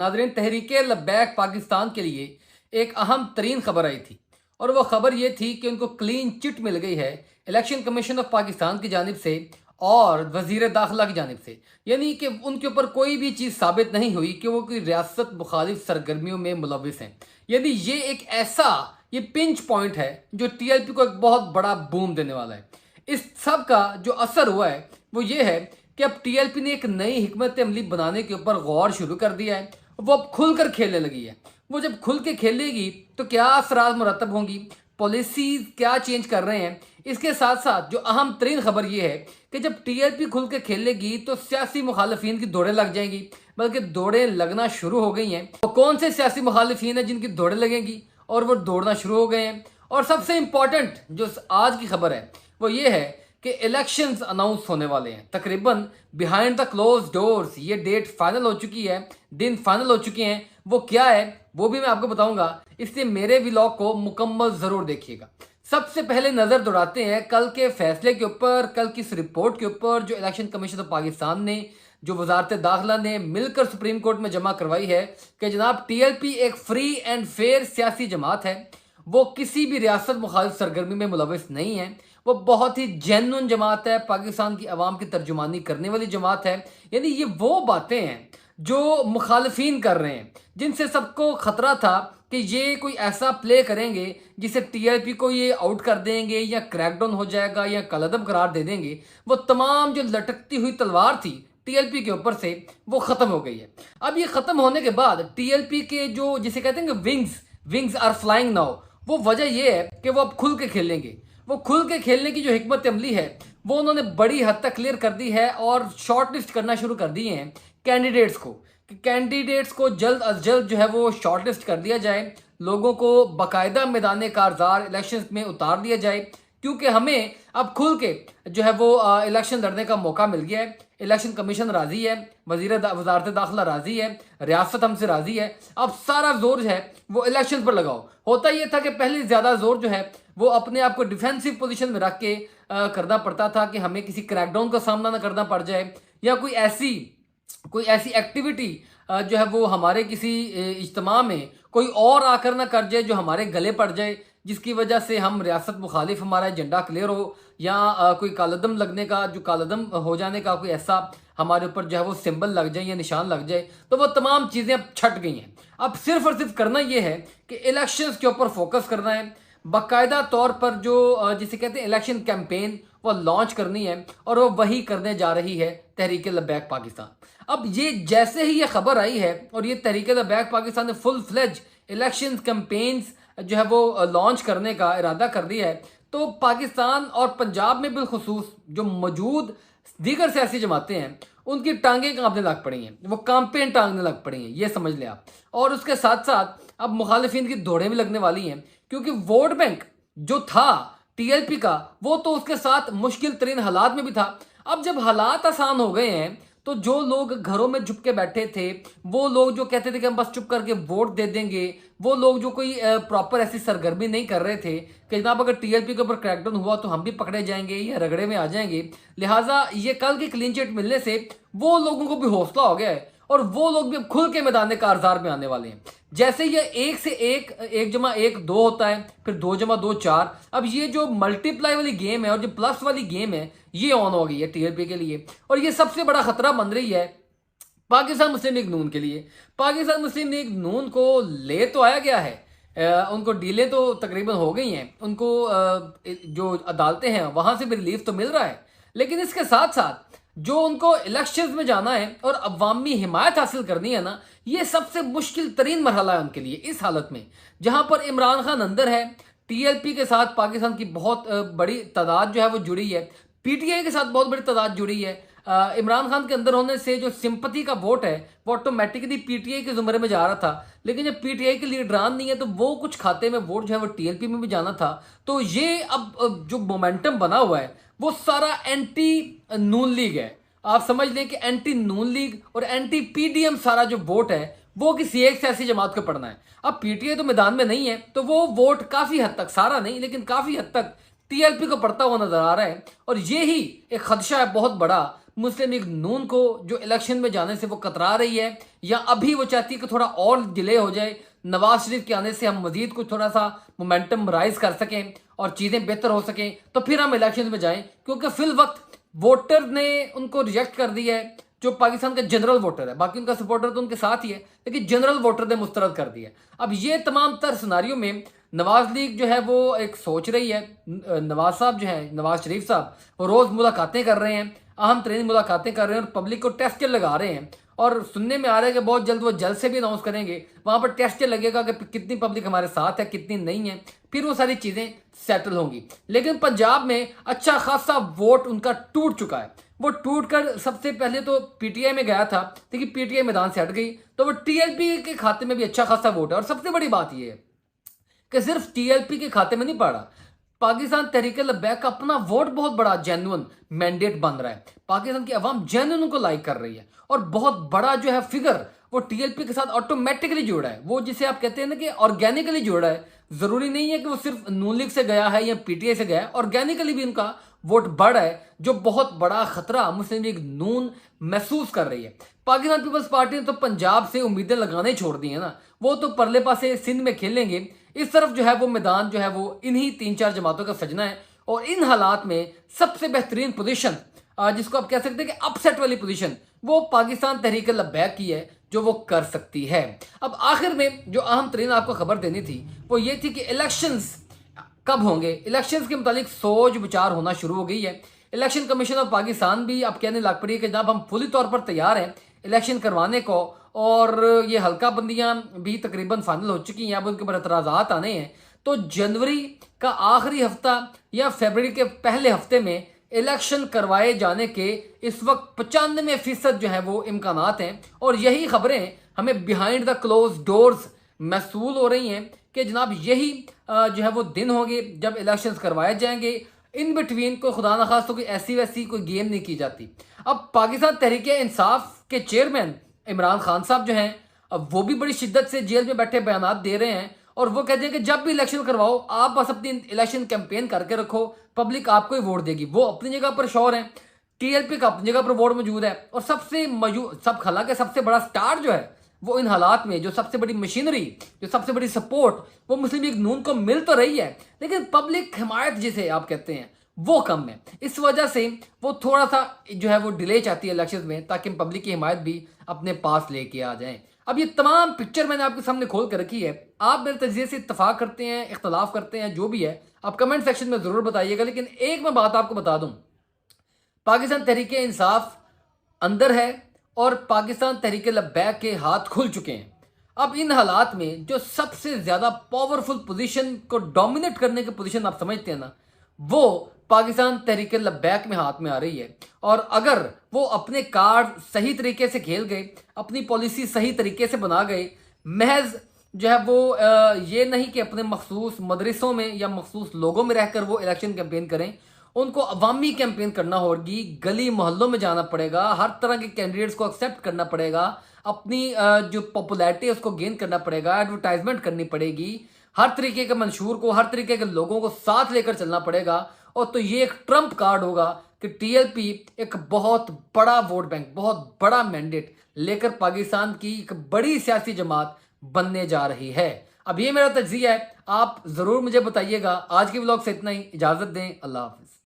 नाज़रीन, तहरीके लब्बैक पाकिस्तान के लिए एक अहम तरीन खबर आई थी और वो खबर ये थी कि उनको क्लीन चिट मिल गई है इलेक्शन कमीशन ऑफ पाकिस्तान की जानिब से और वजीर दाखिला की जानिब से। यानी कि उनके ऊपर कोई भी चीज़ साबित नहीं हुई कि वो कोई रियासत मुखालिफ सरगर्मियों में मुलविस हैं। यानी ये एक ऐसा ये पिंच पॉइंट है जो टीएलपी को एक बहुत बड़ा बूम देने वाला है। इस सब का जो असर हुआ है वो ये है कि अब टीएलपी ने एक नई हिकमत अमली बनाने के ऊपर गौर शुरू कर दिया है। वो अब खुलकर खेलने लगी है। वो जब खुल के खेलेगी तो क्या असरात मुरतब होंगी, पॉलिसी क्या चेंज कर रहे हैं। इसके साथ साथ जो अहम तरीन खबर यह है कि जब टीएलपी खुल के खेलेगी तो सियासी मुखालफिन की दौड़ें लग जाएंगी, बल्कि दौड़ें लगना शुरू हो गई हैं। तो कौन से सियासी मुखालफिन हैं जिनकी दौड़ें लगेंगी और वो दौड़ना शुरू हो गए हैं। और सबसे इंपॉर्टेंट जो आज की खबर है वो ये है कि इलेक्शंस अनाउंस होने वाले हैं तकरीबन बिहाइंड द क्लोज डोर्स। ये डेट फाइनल हो चुकी है, दिन फाइनल हो चुके हैं। वो क्या है वो भी मैं आपको बताऊंगा, इसलिए मेरे व्लॉग को मुकम्मल जरूर देखिएगा। सबसे पहले नजर दौड़ाते हैं कल के फैसले के ऊपर, कल की इस रिपोर्ट के ऊपर जो इलेक्शन कमीशन ऑफ पाकिस्तान ने, जो वजारत दाखिला ने मिलकर सुप्रीम कोर्ट में जमा करवाई है कि जनाब टीएलपी एक फ्री एंड फेयर सियासी जमात है। वो किसी भी रियासत मुखालिफ सरगर्मी में मुलविस नहीं है। वो बहुत ही जेन्युइन जमात है, पाकिस्तान की आवाम की तर्जुमानी करने वाली जमात है। यानी ये वो बातें हैं जो मुखालफीन कर रहे हैं, जिनसे सबको खतरा था कि ये कोई ऐसा प्ले करेंगे जिसे टीएलपी को ये आउट कर देंगे या क्रैकडाउन हो जाएगा या कलअदब करार दे देंगे। वो तमाम जो लटकती हुई तलवार थी टीएलपी के ऊपर से वो खत्म हो गई है। अब ये खत्म होने के बाद टीएलपी के जो जिसे कहते हैं विंग्स आर फ्लाइंग नाउ, वो वजह ये है कि वो अब खुल के खेलेंगे। वो खुल के खेलने की जो हिकमत अमली है वो उन्होंने बड़ी हद तक क्लियर कर दी है और शॉर्ट लिस्ट करना शुरू कर दिए हैं कैंडिडेट्स को, कि कैंडिडेट्स को जल्द अज जल्द जो है वो शॉर्ट लिस्ट कर दिया जाए, लोगों को बाकायदा मैदान कारजार इलेक्शन में उतार दिया जाए। क्योंकि हमें अब खुल के जो है वो इलेक्शन लड़ने का मौका मिल गया है। इलेक्शन कमीशन राजी है, वजारत दाखिला राजी है, रियासत हमसे राजी है। अब सारा जोर जो है वो इलेक्शन पर लगाओ। होता यह था कि पहले ज़्यादा जोर जो है वो अपने आप को डिफेंसिव पोजीशन में रख के करना पड़ता था कि हमें किसी क्रैकडाउन का सामना ना करना पड़ जाए या कोई ऐसी एक्टिविटी जो है वो हमारे किसी इज्तिमा में कोई और आकर ना कर जाए जो हमारे गले पड़ जाए, जिसकी वजह से हम रियासत मुखालिफ हमारा एजेंडा क्लियर हो या कोई कालदम लगने का, जो कालदम हो जाने का कोई ऐसा हमारे ऊपर जो है वो सिंबल लग जाए या निशान लग जाए। तो वो तमाम चीज़ें अब छट गई हैं। अब सिर्फ और सिर्फ करना ये है कि इलेक्शंस के ऊपर फोकस करना है, बाकायदा तौर पर जो जिसे कहते हैं इलेक्शन कैंपेन वो लॉन्च करनी है, और वो वही करने जा रही है तहरीके लब्बैक पाकिस्तान। अब ये जैसे ही ये खबर आई है और ये तहरीके लब्बैक पाकिस्तान ने फुल फ्लेज इलेक्शन कैंपेन्स जो है वो लॉन्च करने का इरादा कर दिया है, तो पाकिस्तान और पंजाब में बिलखुसूस जो मौजूद दीगर सियासी जमातें हैं उनकी टांगें कांपने लग पड़ी हैं, वो कैंपेन टांगने लग पड़ी हैं, ये समझ लें आप। और उसके साथ साथ अब मुखालिफिन की दौड़ें भी लगने वाली हैं, क्योंकि वोट बैंक जो था टीएलपी का वो तो उसके साथ मुश्किल तरीन हालात में भी था। अब जब हालात आसान हो गए हैं तो जो लोग घरों में झुक के बैठे थे, वो लोग जो कहते थे कि हम बस चुप करके वोट दे देंगे, वो लोग जो कोई प्रॉपर ऐसी सरगर्मी नहीं कर रहे थे कि जनाब अगर टीएलपी के ऊपर क्रैकडाउन हुआ तो हम भी पकड़े जाएंगे या रगड़े में आ जाएंगे, लिहाजा ये कल की क्लीन चिट मिलने से वो लोगों को भी हौसला हो गया है और वो लोग भी अब खुल के मैदान कारजार में आने वाले हैं। जैसे ये एक से एक जमा एक दो होता है, फिर दो जमा दो चार, अब ये जो मल्टीप्लाई वाली गेम है और जो प्लस वाली गेम है ये ऑन हो गई है टीएलपी के लिए। और ये सबसे बड़ा खतरा बन रही है पाकिस्तान मुस्लिम लीग नून के लिए। पाकिस्तान मुस्लिम लीग नून को ले तो आया गया है, उनको डीलें तो तकरीबन हो गई हैं, उनको जो अदालतें हैं वहां से भी रिलीफ तो मिल रहा है, लेकिन इसके साथ साथ जो उनको इलेक्शंस में जाना है और अवामी हिमायत हासिल करनी है ना, ये सबसे मुश्किल तरीन मरहला है उनके लिए इस हालत में, जहां पर इमरान खान अंदर है। टीएलपी के साथ पाकिस्तान की बहुत बड़ी तादाद जो है वो जुड़ी है, पीटीआई के साथ बहुत बड़ी तादाद जुड़ी है। इमरान खान के अंदर होने से जो सिंपति का वोट है वो ऑटोमेटिकली पीटीआई के जुमरे में जा रहा था, लेकिन जब पीटीआई के लीडरान नहीं है तो वो कुछ खाते में वोट जो है वो टीएलपी में भी जाना था। तो ये अब जो मोमेंटम बना हुआ है वो सारा एंटी नून लीग है। आप समझ लें कि एंटी नून लीग और एंटी पीडीएम सारा जो वोट है वो किसी एक सियासी जमात को पड़ना है। अब पीटीआई तो मैदान में नहीं है तो वो वोट काफी हद तक, सारा नहीं लेकिन काफी हद तक टीएलपी को पड़ता हुआ नजर आ रहा है। और ये ही एक खदशा है बहुत बड़ा मुस्लिम लीग नून को जो इलेक्शन में जाने से वो कतरा रही है, या अभी वो चाहती है कि थोड़ा और डिले हो जाए, नवाज शरीफ के आने से हम मजीद कुछ थोड़ा सा मोमेंटम राइज कर सकें और चीज़ें बेहतर हो सकें, तो फिर हम इलेक्शन में जाएं। क्योंकि फिल वक्त वोटर ने उनको रिजेक्ट कर दिया है, जो पाकिस्तान का जनरल वोटर है, बाकी उनका सपोर्टर तो उनके साथ ही है, लेकिन जनरल वोटर ने मुस्तरद कर दिया। अब ये तमाम तर सिनारियों में नवाज लीग जो है वो एक सोच रही है, नवाज साहब जो है, नवाज शरीफ साहब, वो रोज़ मुलाकातें कर रहे हैं, अहम तरीन मुलाकातें कर रहे हैं और पब्लिक को टेस्ट लगा रहे हैं। और सुनने में आ रहा है कि बहुत जल्द वो जल्द से भी अनाउंस करेंगे, वहाँ पर टेस्ट लगेगा कि कितनी पब्लिक हमारे साथ है, कितनी नहीं है, फिर वो सारी चीज़ें सेटल होंगी। लेकिन पंजाब में अच्छा खासा वोट उनका टूट चुका है। वो टूट कर सबसे पहले तो पीटीआई में गया था, लेकिन पीटीआई मैदान से हट गई, तो वो टीएलपी के खाते में भी अच्छा खासा वोट है। और सबसे बड़ी बात यह है कि सिर्फ टीएलपी के खाते में नहीं पड़ा, पाकिस्तान तहरीक-ए-लब्बैक का अपना वोट बहुत बड़ा जेन्युइन मैंडेट बन रहा है। पाकिस्तान की अवाम जेन्युइन उनको लाइक कर रही है और बहुत बड़ा जो है फिगर वो टीएलपी के साथ ऑटोमेटिकली जुड़ा है। वो जिसे आप कहते हैं ना कि ऑर्गेनिकली जुड़ा है। जरूरी नहीं है कि वो सिर्फ नून लीग से गया है या पीटीआई से गया है, ऑर्गेनिकली भी उनका वोट बढ़ा है, जो बहुत बड़ा खतरा मुस्लिम लीग नून महसूस कर रही है। पाकिस्तान पीपल्स पार्टी ने तो पंजाब से उम्मीदें लगाने छोड़ दी है ना, वो तो परले पासे सिंध में खेलेंगे, इस तरफ जो है वो मैदान जो है वो इन्हीं 3-4 जमातों का सजना है। और इन हालात में सबसे बेहतरीन पोजीशन, जिसको आप कह सकते हैं कि अपसेट वाली पोजीशन, वो पाकिस्तान तहरीक-ए-लब्बैक की है, जो वो कर सकती है। अब आखिर में जो अहम तरीन आपको खबर देनी थी वो ये थी कि इलेक्शंस कब होंगे। इलेक्शंस के मुतालिक सोच विचार होना शुरू हो गई है। इलेक्शन कमीशन ऑफ पाकिस्तान भी अब कहने लग पड़ी है कि जनाब हम फुली तौर पर तैयार हैं इलेक्शन करवाने को, और ये हल्का बंदियां भी तकरीबन फाइनल हो चुकी हैं, अब उनके ऊपर एतराज़ात आने हैं। तो जनवरी का आखिरी हफ्ता या फरवरी के पहले हफ्ते में इलेक्शन करवाए जाने के इस वक्त 95% जो है वो इम्कानात हैं। और यही खबरें हमें बिहाइंड द क्लोज डोर्स महसूल हो रही हैं कि जनाब यही जो है वो दिन होंगे जब इलेक्शंस करवाए जाएंगे। इन बिटवीन कोई खुदा न खास तो कोई ऐसी वैसी कोई गेम नहीं की जाती। अब पाकिस्तान तहरीक इंसाफ के चेयरमैन इमरान खान साहब जो हैं, अब वो भी बड़ी शिद्दत से जेल में बैठे बयानात दे रहे हैं और वो कहते हैं कि जब भी इलेक्शन करवाओ आप बस अपनी इलेक्शन कैंपेन करके रखो, पब्लिक आपको ही वोट देगी। वो अपनी जगह पर श्योर है, टीएलपी का अपनी जगह पर वोट मौजूद है। और हालांकि सबसे बड़ा स्टार जो है वो इन हालात में, जो सबसे बड़ी मशीनरी, जो सबसे बड़ी सपोर्ट वो मुस्लिम लीग नून को मिल तो रही है, लेकिन पब्लिक हिमायत जिसे आप कहते हैं वो कम है। इस वजह से वो थोड़ा सा जो है वो डिले चाहती है इलेक्शन में, ताकि पब्लिक की हिमायत भी अपने पास लेके आ जाए। अब ये तमाम पिक्चर मैंने आपके सामने खोल कर रखी है। आप मेरे तजज़िये से इत्तफाक करते हैं, इख्तलाफ करते हैं, जो भी है आप कमेंट सेक्शन में ज़रूर बताइएगा। लेकिन एक मैं बात आपको बता दूं, पाकिस्तान तहरीक इंसाफ अंदर है और पाकिस्तान तहरीक लब्बैक के हाथ खुल चुके हैं। अब इन हालात में जो सबसे ज़्यादा पावरफुल पोजीशन को डोमिनेट करने की पोजीशन आप समझते हैं ना, वो पाकिस्तान तहरीक लब्बैक में हाथ में आ रही है। और अगर वो अपने कार्ड सही तरीके से खेल गए, अपनी पॉलिसी सही तरीके से बना गए, महज जो है वो ये नहीं कि अपने मखसूस मदरसों में या मखसूस लोगों में रहकर वो इलेक्शन कैंपेन करें, उनको अवामी कैंपेन करना होगी, गली मोहल्लों में जाना पड़ेगा, हर तरह के कैंडिडेट्स को एक्सेप्ट करना पड़ेगा, अपनी जो पॉपुलैरिटी है उसको गेन करना पड़ेगा, एडवर्टाइजमेंट करनी पड़ेगी, हर तरीके के मंशूर को, हर तरीके के लोगों को साथ लेकर चलना पड़ेगा। और तो ये एक ट्रम्प कार्ड होगा कि टीएलपी एक बहुत बड़ा वोट बैंक, बहुत बड़ा मैंडेट लेकर पाकिस्तान की एक बड़ी सियासी जमात बनने जा रही है। अब ये मेरा तज्जिया है, आप ज़रूर मुझे बताइएगा। आज के व्लॉग से इतना ही, इजाज़त दें, अल्लाह हाफ़िज़।